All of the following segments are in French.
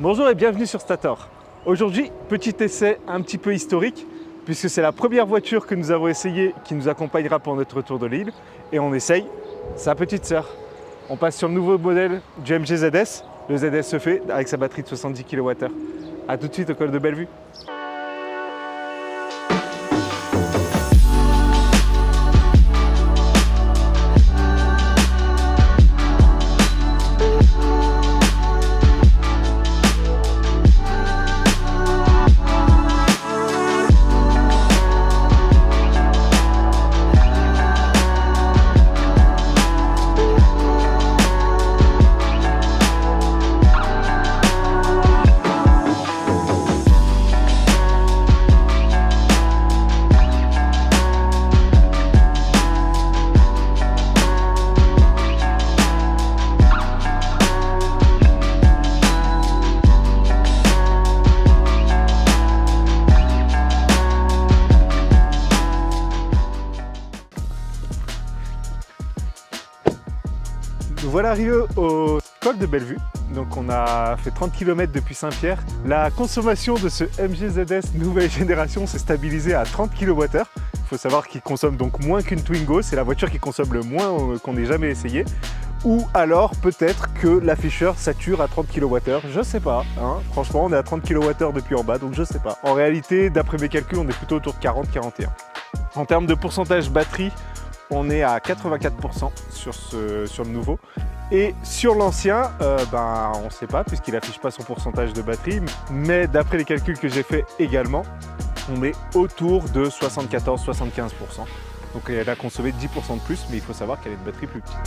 Bonjour et bienvenue sur Stator. Aujourd'hui, petit essai un petit peu historique, puisque c'est la première voiture que nous avons essayée qui nous accompagnera pour notre retour de l'île. Et on essaye sa petite sœur. On passe sur le nouveau modèle du MG ZS, le ZS fait avec sa batterie de 70 kWh. A tout de suite au col de Bellevue. Nous voilà arrivés au col de Bellevue. Donc on a fait 30 km depuis Saint-Pierre. La consommation de ce MG ZS nouvelle génération s'est stabilisée à 30 kWh. Il faut savoir qu'il consomme donc moins qu'une Twingo. C'est la voiture qui consomme le moins qu'on ait jamais essayé. Ou alors peut-être que l'afficheur sature à 30 kWh, je sais pas. Hein. Franchement, on est à 30 kWh depuis en bas, donc je sais pas. En réalité, d'après mes calculs, on est plutôt autour de 40-41. En termes de pourcentage batterie, on est à 84% sur le nouveau. Et sur l'ancien, on ne sait pas puisqu'il n'affiche pas son pourcentage de batterie. Mais d'après les calculs que j'ai fait également, on est autour de 74-75%. Donc elle a consommé 10% de plus, mais il faut savoir qu'elle a une batterie plus petite.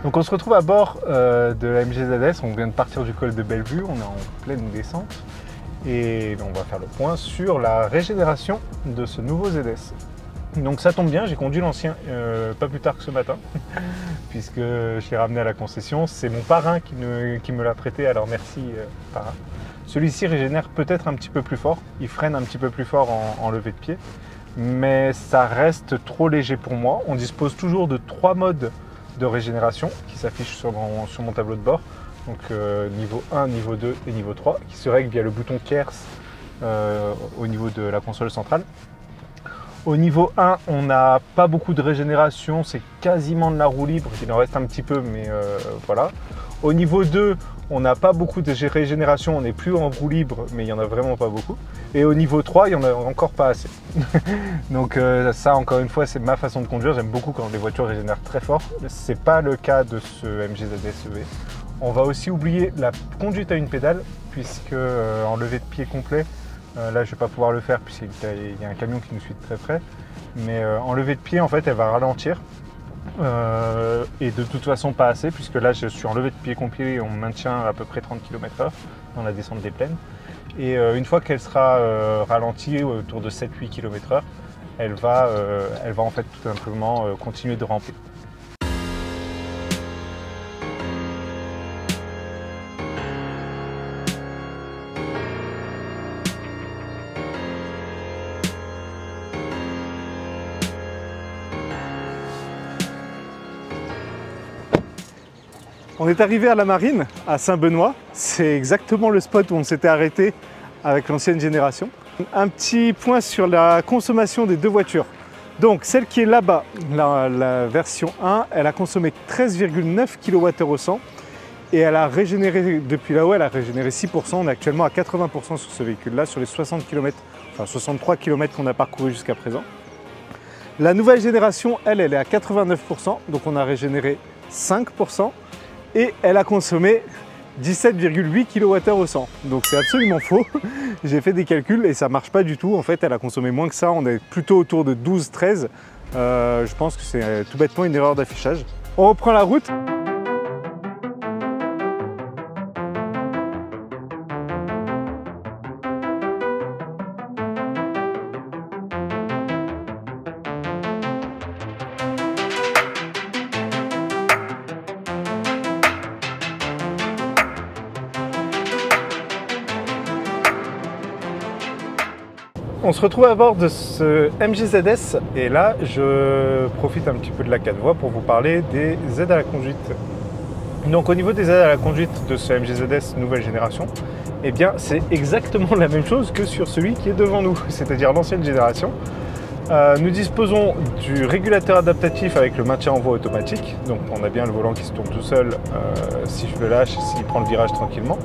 Donc on se retrouve à bord de la MG ZS, on vient de partir du col de Bellevue, on est en pleine descente et on va faire le point sur la régénération de ce nouveau ZS. Donc ça tombe bien, j'ai conduit l'ancien pas plus tard que ce matin puisque je l'ai ramené à la concession. C'est mon parrain qui me l'a prêté, alors merci parrain. Celui-ci régénère peut-être un petit peu plus fort, il freine un petit peu plus fort en levée de pied, mais ça reste trop léger pour moi. On dispose toujours de 3 modes de régénération qui s'affiche sur mon tableau de bord, donc niveau 1, niveau 2 et niveau 3, qui se règle via le bouton KERS au niveau de la console centrale. Au niveau 1, on n'a pas beaucoup de régénération, c'est quasiment de la roue libre, il en reste un petit peu, mais voilà. Au niveau 2, on n'a pas beaucoup de régénération, on n'est plus en roue libre, mais il n'y en a vraiment pas beaucoup. Et au niveau 3, il n'y en a encore pas assez. Donc ça, encore une fois, c'est ma façon de conduire. J'aime beaucoup quand les voitures régénèrent très fort. Ce n'est pas le cas de ce MG ZS EV. On va aussi oublier la conduite à une pédale, puisque en levée de pied complet, là je ne vais pas pouvoir le faire puisqu'il y a un camion qui nous suit de très près. Mais en levée de pied, en fait, elle va ralentir. Et de toute façon pas assez, puisque là je suis en levée de pied complet et on maintient à peu près 30 km/h dans la descente des plaines. Et une fois qu'elle sera ralentie autour de 7-8 km/h, elle va en fait tout simplement continuer de ramper. On est arrivé à la Marine, à Saint-Benoît. C'est exactement le spot où on s'était arrêté avec l'ancienne génération. Un petit point sur la consommation des deux voitures. Donc celle qui est là-bas, la version 1, elle a consommé 13,9 kWh au 100 et elle a régénéré, depuis là-haut, elle a régénéré 6%. On est actuellement à 80% sur ce véhicule-là, sur les 60 km, enfin 63 km qu'on a parcouru jusqu'à présent. La nouvelle génération, elle est à 89%, donc on a régénéré 5%. Et elle a consommé 17,8 kWh au 100. Donc c'est absolument faux. J'ai fait des calculs et ça ne marche pas du tout. En fait, elle a consommé moins que ça. On est plutôt autour de 12-13. Je pense que c'est tout bêtement une erreur d'affichage. On reprend la route. On se retrouve à bord de ce MG ZS et là je profite un petit peu de la 4 voies pour vous parler des aides à la conduite. Donc au niveau des aides à la conduite de ce MG ZS nouvelle génération, eh bien c'est exactement la même chose que sur celui qui est devant nous, c'est-à-dire l'ancienne génération. Nous disposons du régulateur adaptatif avec le maintien en voie automatique, donc on a bien le volant qui se tourne tout seul si je le lâche, s'il prend le virage tranquillement.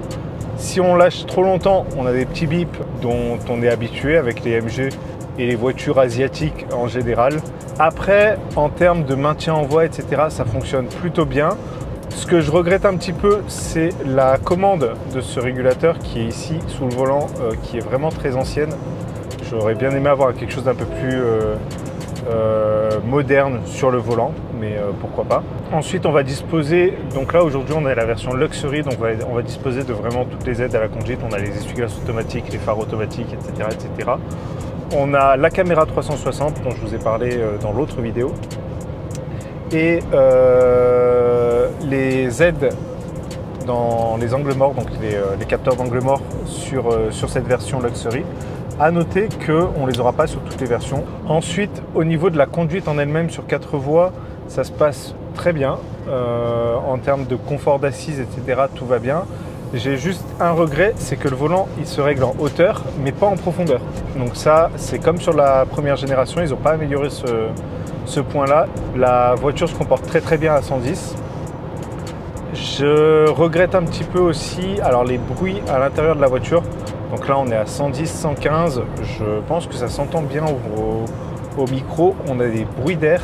Si on lâche trop longtemps, on a des petits bips dont on est habitué avec les MG et les voitures asiatiques en général. Après, en termes de maintien en voie, etc., ça fonctionne plutôt bien. Ce que je regrette un petit peu, c'est la commande de ce régulateur qui est ici sous le volant, qui est vraiment très ancienne. J'aurais bien aimé avoir quelque chose d'un peu plus moderne sur le volant, mais pourquoi pas. Ensuite, on va disposer, donc là aujourd'hui on a la version Luxury, donc on va disposer de vraiment toutes les aides à la conduite. On a les essuie-glaces automatiques, les phares automatiques, etc., etc. On a la caméra 360 dont je vous ai parlé dans l'autre vidéo. Et les aides dans les angles morts, donc les capteurs d'angle mort sur cette version Luxury. À noter qu'on ne les aura pas sur toutes les versions. Ensuite, au niveau de la conduite en elle-même sur 4 voies, ça se passe très bien. En termes de confort d'assise, etc., tout va bien. J'ai juste un regret, c'est que le volant, il se règle en hauteur, mais pas en profondeur. Donc ça, c'est comme sur la première génération, ils n'ont pas amélioré ce point-là. La voiture se comporte très très bien à 110. Je regrette un petit peu aussi les bruits à l'intérieur de la voiture. Donc là on est à 110, 115, je pense que ça s'entend bien au micro. On a des bruits d'air.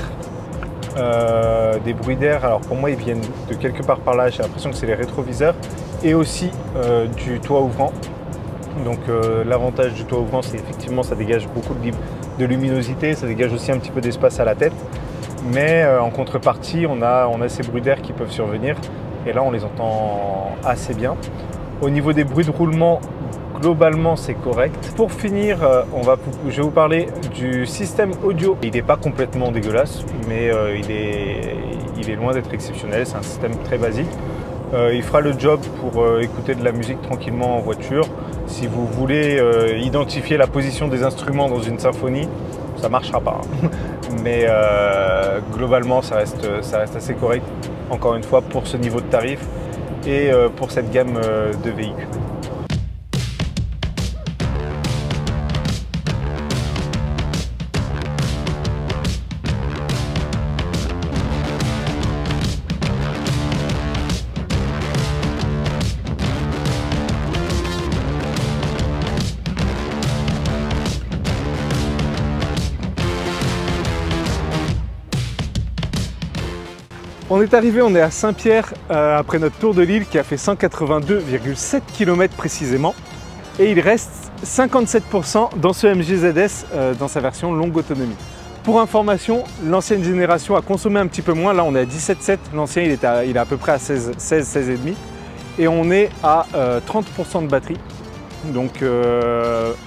Alors pour moi ils viennent de quelque part par là, j'ai l'impression que c'est les rétroviseurs et aussi du toit ouvrant. Donc l'avantage du toit ouvrant, c'est effectivement ça dégage beaucoup de luminosité, ça dégage aussi un petit peu d'espace à la tête. Mais en contrepartie, on a ces bruits d'air qui peuvent survenir et là on les entend assez bien. Au niveau des bruits de roulement, globalement c'est correct. Pour finir, je vais vous parler du système audio. Il n'est pas complètement dégueulasse, mais il est loin d'être exceptionnel. C'est un système très basique. Il fera le job pour écouter de la musique tranquillement en voiture. Si vous voulez identifier la position des instruments dans une symphonie, ça ne marchera pas. Mais globalement ça reste assez correct, encore une fois, pour ce niveau de tarif et pour cette gamme de véhicules. On est arrivé, on est à Saint-Pierre après notre tour de l'île qui a fait 182,7 km précisément. Et il reste 57% dans ce MG ZS dans sa version longue autonomie. Pour information, l'ancienne génération a consommé un petit peu moins. Là on est à 17,7, l'ancien il est à peu près à 16,5. Et on est à 30% de batterie. Donc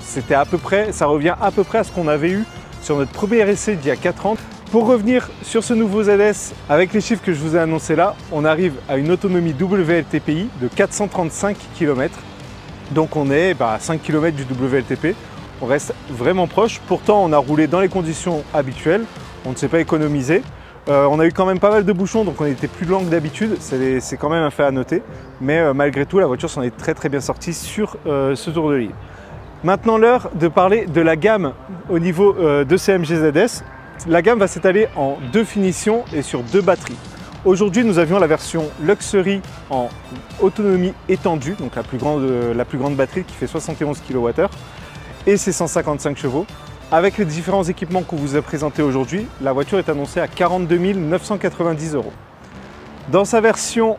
c'était à peu près, ça revient à peu près à ce qu'on avait eu sur notre premier essai d'il y a 4 ans. Pour revenir sur ce nouveau ZS, avec les chiffres que je vous ai annoncés là, on arrive à une autonomie WLTPI de 435 km. Donc on est à 5 km du WLTP. On reste vraiment proche. Pourtant, on a roulé dans les conditions habituelles. On ne s'est pas économisé. On a eu quand même pas mal de bouchons, donc on était plus lent que d'habitude. C'est quand même un fait à noter. Mais malgré tout, la voiture s'en est très bien sortie sur ce tour de l'île. Maintenant, l'heure de parler de la gamme au niveau de ces MG ZS. La gamme va s'étaler en 2 finitions et sur 2 batteries. Aujourd'hui, nous avions la version Luxury en autonomie étendue, donc la plus grande batterie qui fait 71 kWh et ses 155 chevaux. Avec les différents équipements qu'on vous a présentés aujourd'hui, la voiture est annoncée à 42 990 €. Dans sa version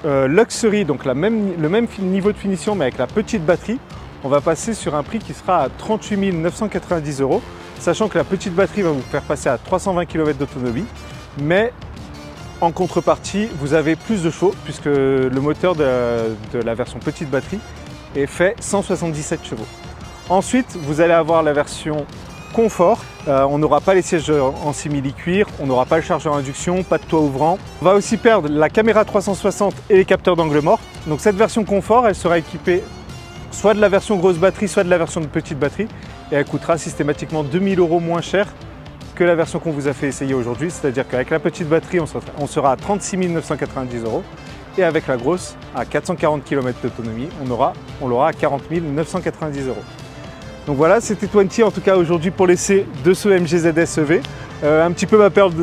Luxury, donc le même niveau de finition mais avec la petite batterie, on va passer sur un prix qui sera à 38 990 €. Sachant que la petite batterie va vous faire passer à 320 km d'autonomie, mais en contrepartie, vous avez plus de chevaux puisque le moteur de la version petite batterie est fait 177 chevaux. Ensuite, vous allez avoir la version confort. On n'aura pas les sièges en simili-cuir, on n'aura pas le chargeur induction, pas de toit ouvrant. On va aussi perdre la caméra 360 et les capteurs d'angle mort. Donc cette version confort, elle sera équipée soit de la version grosse batterie, soit de la version de petite batterie. Et elle coûtera systématiquement 2000 € moins cher que la version qu'on vous a fait essayer aujourd'hui. C'est-à-dire qu'avec la petite batterie, on sera à 36 990 € et avec la grosse, à 440 km d'autonomie, on l'aura à 40 990 €. Donc voilà, c'était 20 en tout cas aujourd'hui pour l'essai de ce MGZS EV. Un petit peu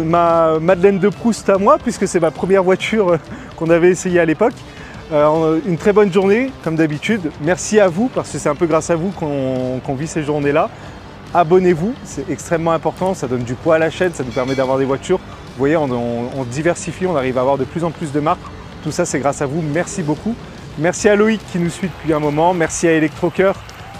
ma Madeleine de Proust à moi, puisque c'est ma première voiture qu'on avait essayée à l'époque. Une très bonne journée, comme d'habitude. Merci à vous, parce que c'est un peu grâce à vous qu'on vit ces journées-là. Abonnez-vous, c'est extrêmement important, ça donne du poids à la chaîne, ça nous permet d'avoir des voitures. Vous voyez, on diversifie, on arrive à avoir de plus en plus de marques. Tout ça, c'est grâce à vous, merci beaucoup. Merci à Loïc qui nous suit depuis un moment, merci à Electrocoeur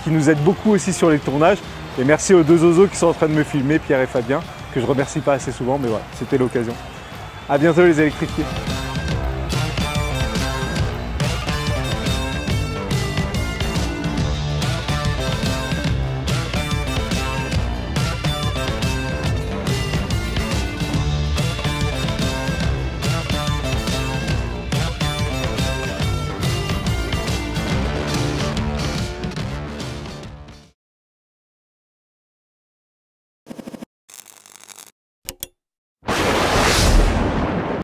qui nous aide beaucoup aussi sur les tournages. Et merci aux deux oiseaux qui sont en train de me filmer, Pierre et Fabien, que je remercie pas assez souvent, mais voilà, c'était l'occasion. À bientôt les électrifiés.